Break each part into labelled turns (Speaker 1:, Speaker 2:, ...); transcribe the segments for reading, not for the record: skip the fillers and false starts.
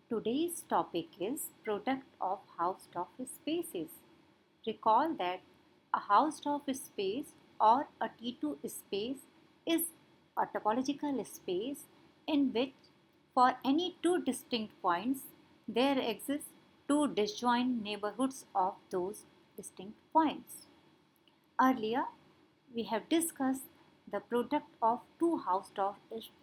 Speaker 1: Today's topic is product of Hausdorff spaces. Recall that a Hausdorff space or a T2 space is a topological space in which for any two distinct points there exist two disjoint neighborhoods of those distinct points. Earlier, we have discussed the product of two Hausdorff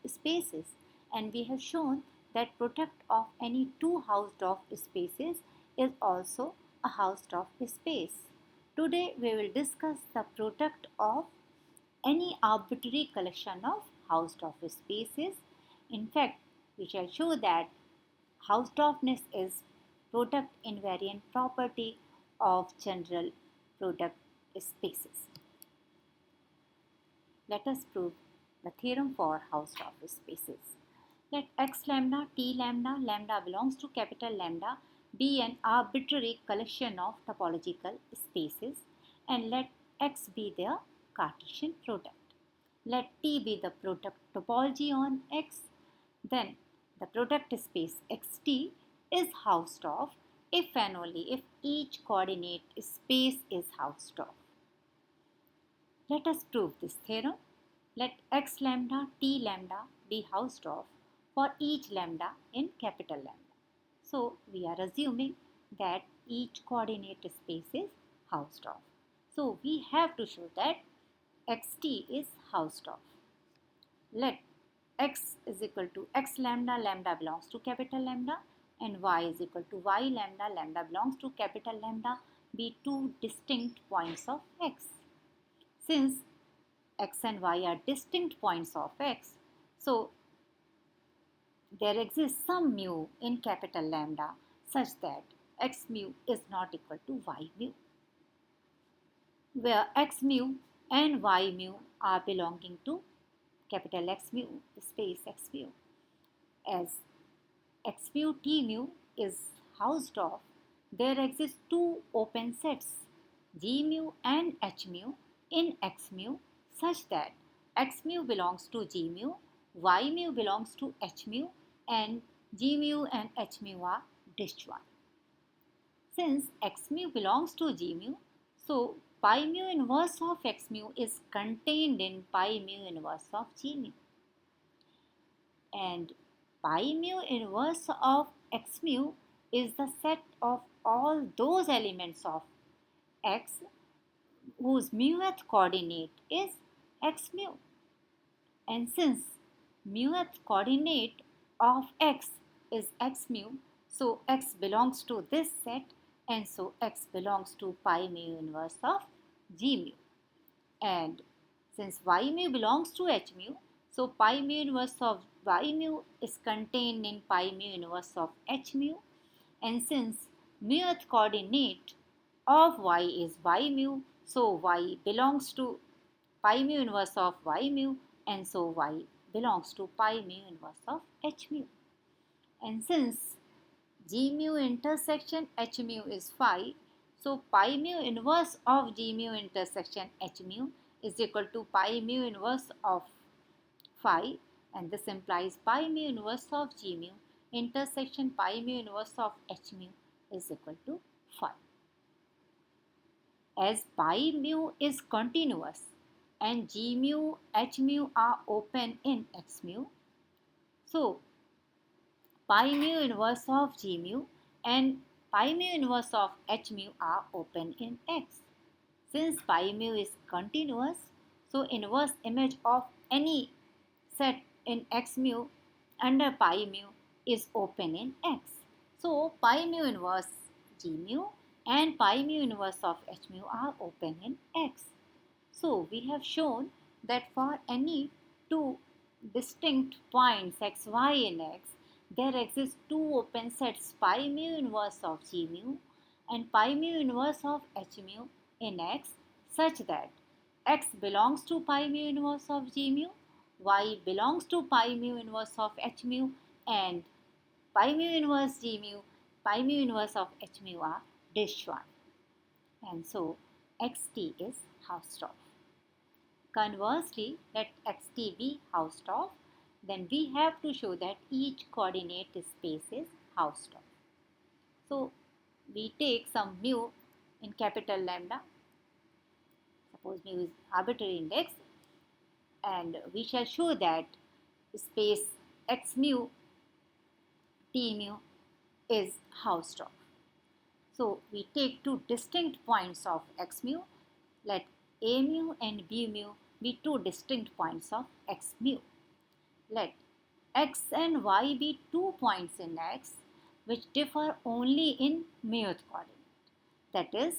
Speaker 1: spaces and we have shown that product of any two Hausdorff spaces is also a Hausdorff space. Today we will discuss the product of any arbitrary collection of Hausdorff spaces. In fact, we shall show that Hausdorffness is product invariant property of general product spaces. Let us prove the theorem for Hausdorff spaces. Let x lambda, t lambda, lambda belongs to capital lambda be an arbitrary collection of topological spaces and let x be their Cartesian product. Let t be the product topology on x. Then the product space xt is Hausdorff if and only if each coordinate space is Hausdorff. Let us prove this theorem. Let x lambda, t lambda be Hausdorff for each lambda in capital lambda. So we are assuming that each coordinate space is Hausdorff. So we have to show that xt is Hausdorff. Let x is equal to x lambda, lambda belongs to capital lambda, and y is equal to y lambda, lambda belongs to capital lambda be two distinct points of x. Since x and y are distinct points of x, so there exists some mu in capital lambda such that x mu is not equal to y mu, where x mu and y mu are belonging to capital X mu, space x mu. As x mu t mu is Hausdorff, there exist two open sets g mu and h mu in x mu such that x mu belongs to g mu, y mu belongs to h mu, and g mu and h mu are disjoint. Since x mu belongs to g mu, so pi mu inverse of x mu is contained in pi mu inverse of g mu. And pi mu inverse of x mu is the set of all those elements of x whose muth coordinate is x mu. And since muth coordinate of x is x mu, so x belongs to this set and so x belongs to pi mu inverse of g mu. And since y mu belongs to h mu, so pi mu inverse of y mu is contained in pi mu inverse of h mu. And since muth coordinate of y is y mu, so y belongs to pi mu inverse of y mu, and so y belongs to pi mu inverse of h mu. And since g mu intersection h mu is phi, so pi mu inverse of g mu intersection h mu is equal to pi mu inverse of phi, and this implies pi mu inverse of g mu intersection pi mu inverse of h mu is equal to phi. As pi mu is continuous and g mu, h mu are open in x mu, so pi mu inverse of g mu and pi mu inverse of h mu are open in x. Since pi mu is continuous, so inverse image of any set in x mu under pi mu is open in x. So pi mu inverse g mu and pi mu inverse of h mu are open in x. So we have shown that for any two distinct points x, y in x, there exist two open sets pi mu inverse of g mu and pi mu inverse of h mu in x such that x belongs to pi mu inverse of g mu, y belongs to pi mu inverse of h mu, and pi mu inverse g mu, pi mu inverse of h mu are disjoint. And so xt is Hausdorff. Conversely, let xt be Hausdorff, then we have to show that each coordinate space is Hausdorff. So we take some mu in capital lambda. Suppose mu is arbitrary index, and we shall show that space x mu t mu is Hausdorff. So we take two distinct points of x mu. Let a mu and b mu be two distinct points of x mu. Let x and y be 2 points in x which differ only in muth coordinate. That is,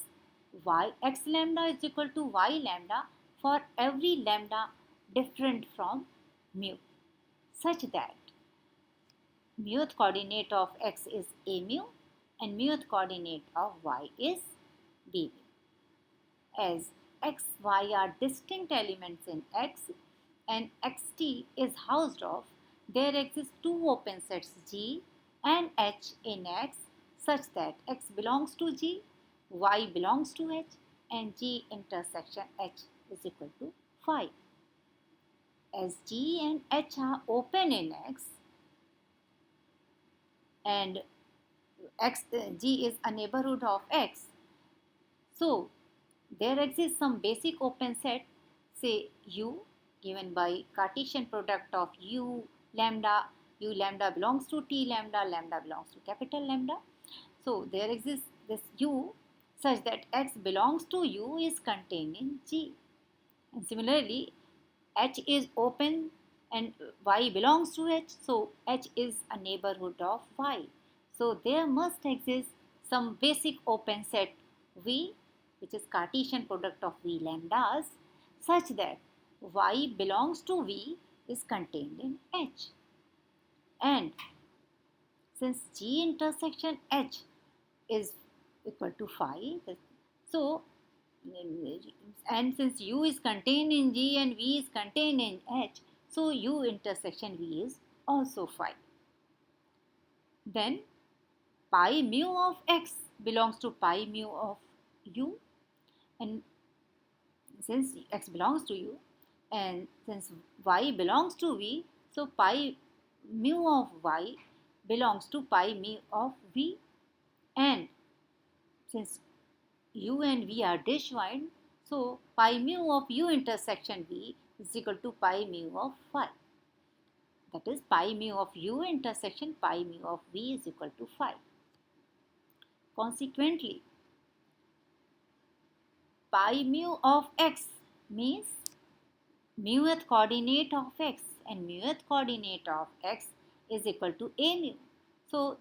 Speaker 1: x lambda is equal to y lambda for every lambda different from mu, such that muth coordinate of x is a mu and muth coordinate of y is b mu. As x, y are distinct elements in x and xt is Hausdorff, there exist two open sets G and H in X such that X belongs to G, Y belongs to H, and G intersection H is equal to phi. As G and H are open in X and G is a neighborhood of X, so there exists some basic open set, say U, given by Cartesian product of U lambda belongs to T lambda belongs to capital lambda. So there exists this U such that X belongs to U is contained in G. And similarly, H is open and Y belongs to H, so H is a neighborhood of Y. So there must exist some basic open set V, which is Cartesian product of V lambdas, such that Y belongs to V is contained in H. And since G intersection H is equal to phi, so and since U is contained in G and V is contained in H, so U intersection V is also phi. Then pi mu of x belongs to pi mu of U, and since x belongs to U and since y belongs to V, so pi mu of y belongs to pi mu of V, and since U and V are disjoint, so pi mu of U intersection V is equal to pi mu of phi. That is, pi mu of U intersection pi mu of V is equal to phi. Consequently, pi mu of x means muth coordinate of x, and muth coordinate of x is equal to a mu. So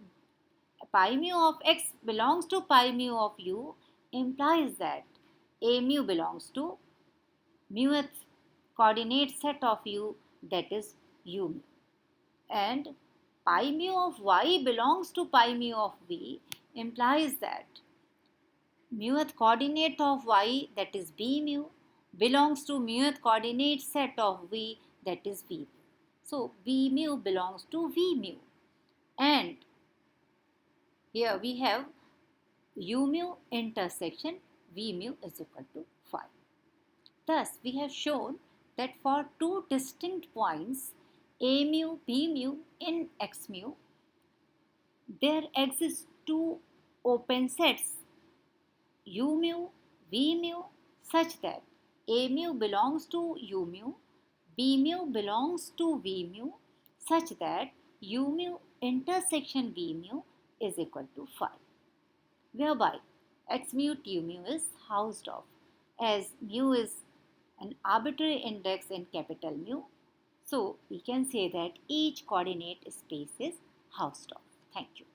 Speaker 1: pi mu of x belongs to pi mu of U implies that a mu belongs to muth coordinate set of U, that is U mu, and pi mu of y belongs to pi mu of V implies that muth coordinate of y, that is b mu, belongs to muth coordinate set of V, that is V mu. So b mu belongs to V mu, and here we have U mu intersection V mu is equal to phi. Thus, we have shown that for two distinct points a mu, b mu in x mu, there exist two open sets U mu, V mu, such that a mu belongs to U mu, b mu belongs to V mu, such that U mu intersection V mu is equal to phi, whereby x mu t mu is Hausdorff, as mu is an arbitrary index in capital mu. So we can say that each coordinate space is Hausdorff. Thank you.